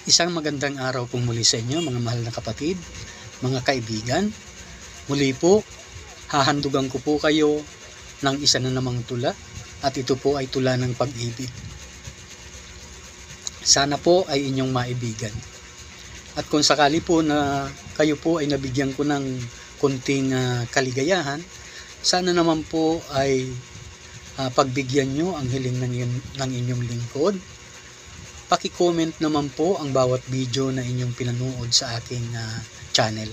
Isang magandang araw pong muli sa inyo mga mahal na kapatid, mga kaibigan. Muli po, hahandugan ko po kayo ng isa na namang tula at ito po ay tula ng pag-ibig. Sana po ay inyong maibigan. At kung sakali po na kayo po ay nabigyan ko ng konting kaligayahan, sana naman po ay pagbigyan nyo ang hiling ng inyong lingkod. Paki-comment naman po ang bawat video na inyong pinanood sa aking channel.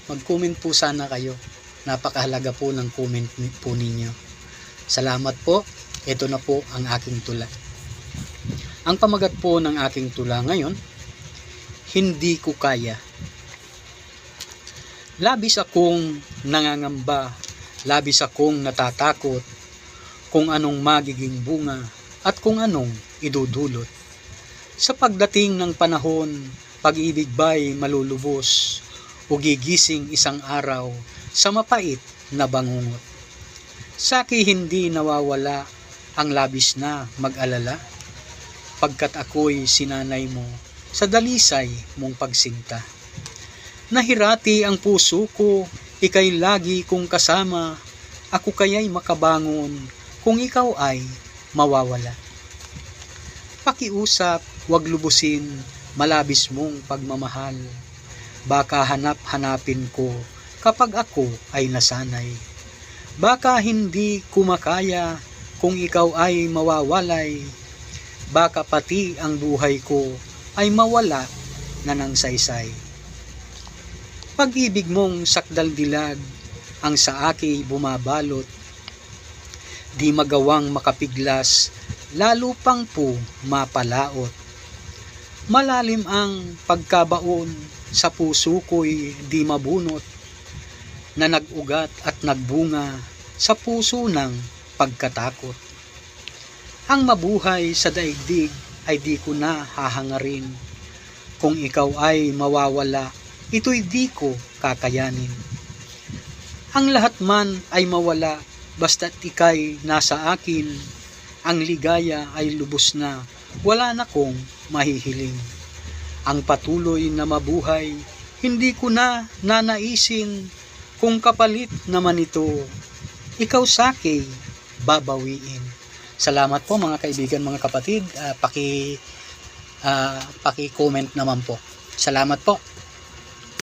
Mag-comment po sana kayo. Napakahalaga po ng comment po ninyo. Salamat po. Ito na po ang aking tula. Ang pamagat po ng aking tula ngayon, hindi ko kaya. Labis akong nangangamba, labis akong natatakot kung anong magiging bunga at kung anong idudulot. Sa pagdating ng panahon, pag-ibig ba'y malulubos o gigising isang araw sa mapait na bangungot? Sa'ki hindi nawawala ang labis na mag-alala, pagkat ako'y sinanay mo sa dalisay mong pagsinta. Nahirati ang puso ko, ika'y lagi kong kasama, ako kaya'y makabangon kung ikaw ay mawawala. Pakiusap, huwag lubusin, malabis mong pagmamahal. Baka hanap-hanapin ko kapag ako ay nasanay. Baka hindi kumakaya kung ikaw ay mawawalay. Baka pati ang buhay ko ay mawala na ng saysay. Pag-ibig mong sakdal-dilag ang sa aki bumabalot. Di magawang makapiglas, lalo pang po mapalaot. Malalim ang pagkabaon, sa puso ko'y di mabunot, na nag-ugat at nagbunga sa puso ng pagkatakot. Ang mabuhay sa daigdig ay di ko na hahangarin. Kung ikaw ay mawawala, ito'y di ko kakayanin. Ang lahat man ay mawala, basta't ika'y nasa akin. Ang ligaya ay lubos na, wala na kong mahihiling. Ang patuloy na mabuhay, hindi ko na nanaisin. Kung kapalit naman ito, ikaw sa'ki babawiin. Salamat po mga kaibigan, mga kapatid. Paki-comment naman po. Salamat po.